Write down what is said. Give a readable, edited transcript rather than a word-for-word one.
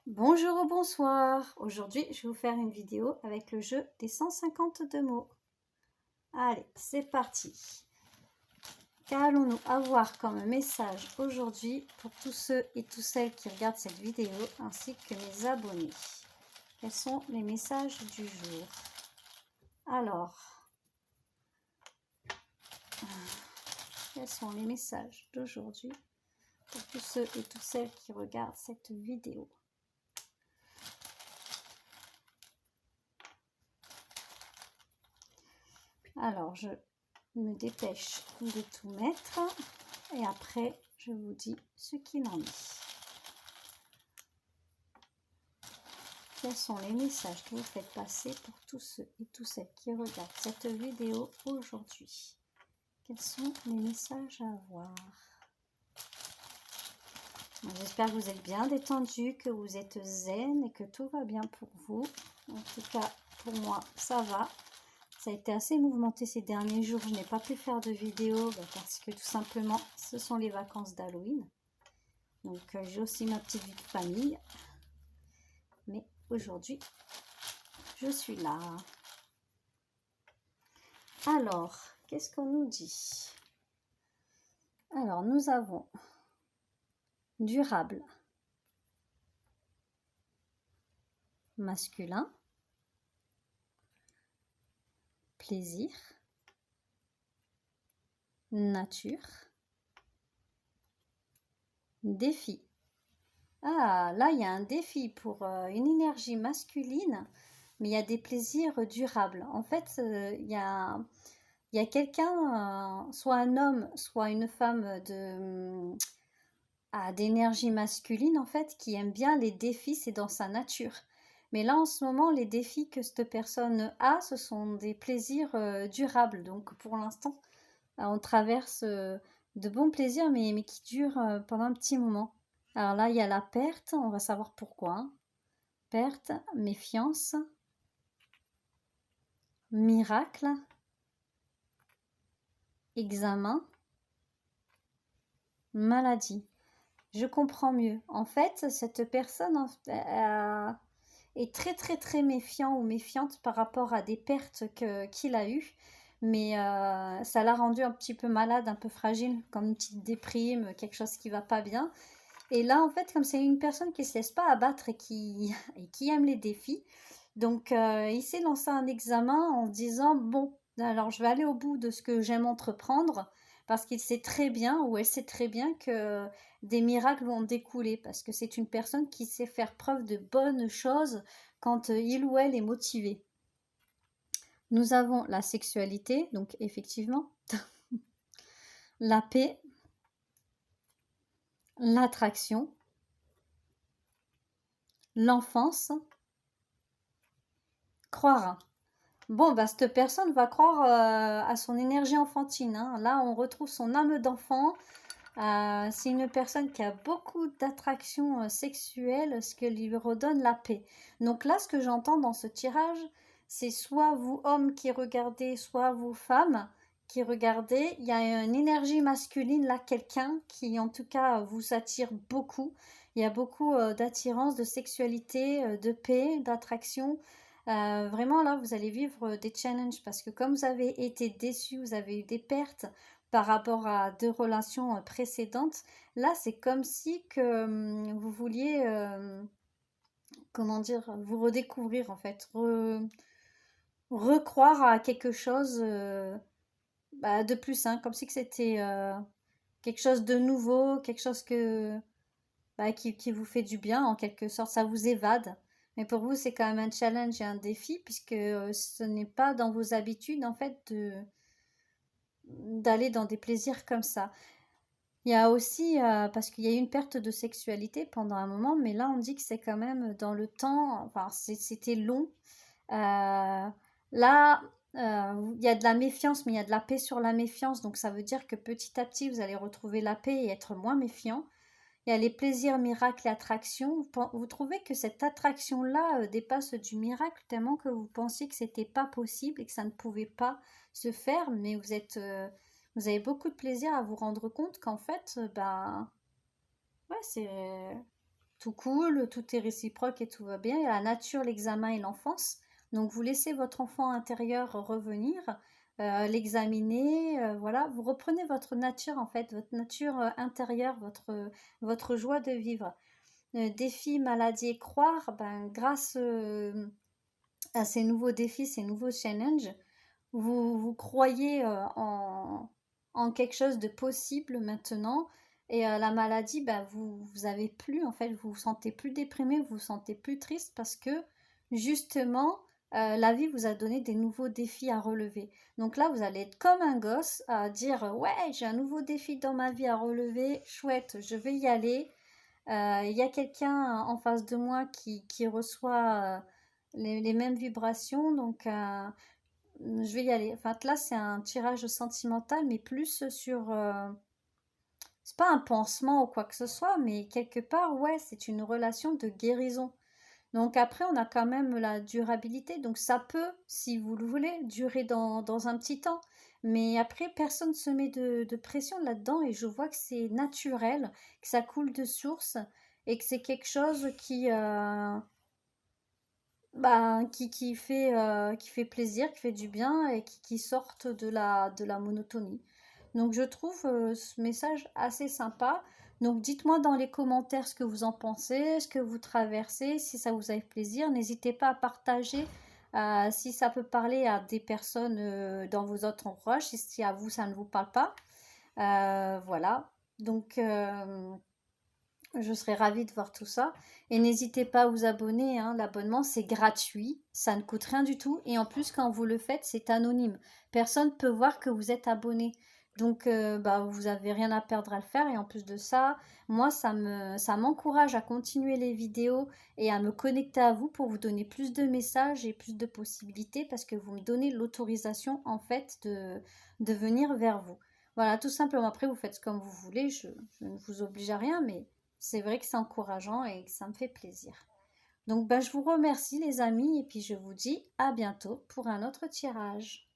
Bonjour ou bonsoir. Aujourd'hui, je vais vous faire une vidéo avec le jeu des 152 mots. Allez, c'est parti. Qu'allons-nous avoir comme message aujourd'hui pour tous ceux et toutes celles qui regardent cette vidéo ainsi que mes abonnés? Quels sont les messages du jour? Alors, quels sont les messages d'aujourd'hui pour tous ceux et toutes celles qui regardent cette vidéo? Alors, je me dépêche de tout mettre et après, je vous dis ce qu'il en est. Quels sont les messages que vous faites passer pour tous ceux et toutes celles qui regardent cette vidéo aujourd'hui? Quels sont les messages à avoir? J'espère que vous êtes bien détendu, que vous êtes zen et que tout va bien pour vous. En tout cas, pour moi, ça va. Ça a été assez mouvementé ces derniers jours. Je n'ai pas pu faire de vidéo parce que tout simplement, ce sont les vacances d'Halloween. Donc, j'ai aussi ma petite vie de famille. Mais aujourd'hui, je suis là. Alors, qu'est-ce qu'on nous dit? Alors, nous avons durable, masculin, plaisir, nature, défi. Ah, là, il y a un défi pour une énergie masculine, mais il y a des plaisirs durables. En fait, il y a quelqu'un, soit un homme, soit une femme d'énergie masculine, en fait, qui aime bien les défis, c'est dans sa nature. Mais là, en ce moment, les défis que cette personne a, ce sont des plaisirs durables. Donc, pour l'instant, on traverse de bons plaisirs, mais qui durent pendant un petit moment. Alors là, il y a la perte, on va savoir pourquoi, hein. Perte, méfiance, miracle, examen, maladie. Je comprends mieux. En fait, cette personne est très très très méfiant ou méfiante par rapport à des pertes qu'il a eues. Mais ça l'a rendu un petit peu malade, un peu fragile, comme une petite déprime, quelque chose qui va pas bien. Et là, en fait, comme c'est une personne qui ne se laisse pas abattre et et qui aime les défis, donc il s'est lancé un examen en disant, bon, alors je vais aller au bout de ce que j'aime entreprendre, parce qu'il sait très bien, ou elle sait très bien que des miracles vont découler, parce que c'est une personne qui sait faire preuve de bonnes choses quand il ou elle est motivé. Nous avons la sexualité, donc effectivement, la paix, l'attraction, l'enfance, croire. Bon, bah, cette personne va croire à son énergie enfantine, hein. Là, on retrouve son âme d'enfant. C'est une personne qui a beaucoup d'attraction sexuelle, ce qui lui redonne la paix. Donc là, ce que j'entends dans ce tirage, c'est soit vous, hommes, qui regardez, soit vous, femmes, qui regardez. Il y a une énergie masculine, là, quelqu'un qui, en tout cas, vous attire beaucoup. Il y a beaucoup d'attirance, de sexualité, de paix, d'attraction. Vraiment, là, vous allez vivre des challenges parce que comme vous avez été déçus, vous avez eu des pertes par rapport à deux relations précédentes, là, c'est comme si que vous vouliez, comment dire, vous redécouvrir en fait, recroire à quelque chose de plus, hein, comme si que c'était quelque chose de nouveau, quelque chose qui vous fait du bien en quelque sorte, ça vous évade. Mais pour vous, c'est quand même un challenge et un défi puisque ce n'est pas dans vos habitudes en fait d'aller dans des plaisirs comme ça. Il y a aussi, parce qu'il y a eu une perte de sexualité pendant un moment, mais là on dit que c'est quand même dans le temps, enfin c'était long. Là, il y a de la méfiance, mais il y a de la paix sur la méfiance, donc ça veut dire que petit à petit vous allez retrouver la paix et être moins méfiant. Il y a les plaisirs, miracles et attractions. Vous trouvez que cette attraction-là dépasse du miracle tellement que vous pensiez que c'était pas possible et que ça ne pouvait pas se faire, mais vous avez beaucoup de plaisir à vous rendre compte qu'en fait, ouais, tout cool, tout est réciproque et tout va bien. Il y a la nature, l'examen et l'enfance. Donc vous laissez votre enfant intérieur revenir, l'examiner, voilà. Vous reprenez votre nature en fait, votre nature intérieure, votre joie de vivre. Défi, maladie et croire, ben, grâce à ces nouveaux défis, ces nouveaux challenges, vous croyez en quelque chose de possible maintenant. Et la maladie, bah, vous avez plus, en fait, vous vous sentez plus déprimé, vous vous sentez plus triste parce que justement, la vie vous a donné des nouveaux défis à relever. Donc là, vous allez être comme un gosse à dire, ouais, j'ai un nouveau défi dans ma vie à relever, chouette, je vais y aller. Il y a quelqu'un en face de moi qui reçoit les mêmes vibrations, donc je vais y aller. Enfin, là, c'est un tirage sentimental, mais plus sur... c'est pas un pansement ou quoi que ce soit, mais quelque part, ouais, c'est une relation de guérison. Donc après, on a quand même la durabilité. Donc ça peut, si vous le voulez, durer dans un petit temps. Mais après, personne ne se met de pression là-dedans et je vois que c'est naturel, que ça coule de source et que c'est quelque chose qui fait plaisir, qui fait du bien et qui sortent de la monotonie. Donc je trouve ce message assez sympa. Donc dites-moi dans les commentaires ce que vous en pensez, ce que vous traversez, si ça vous a fait plaisir. N'hésitez pas à partager si ça peut parler à des personnes dans vos autres entourages, si à vous ça ne vous parle pas. Voilà. Donc je serais ravie de voir tout ça. Et n'hésitez pas à vous abonner, hein. L'abonnement, c'est gratuit, ça ne coûte rien du tout. Et en plus, quand vous le faites, c'est anonyme. Personne ne peut voir que vous êtes abonné. Donc, bah, vous n'avez rien à perdre à le faire. Et en plus de ça, moi, ça m'encourage à continuer les vidéos et à me connecter à vous pour vous donner plus de messages et plus de possibilités parce que vous me donnez l'autorisation, en fait, de venir vers vous. Voilà, tout simplement. Après, vous faites comme vous voulez. Je ne vous oblige à rien, mais c'est vrai que c'est encourageant et que ça me fait plaisir. Donc, bah, je vous remercie les amis et puis je vous dis à bientôt pour un autre tirage.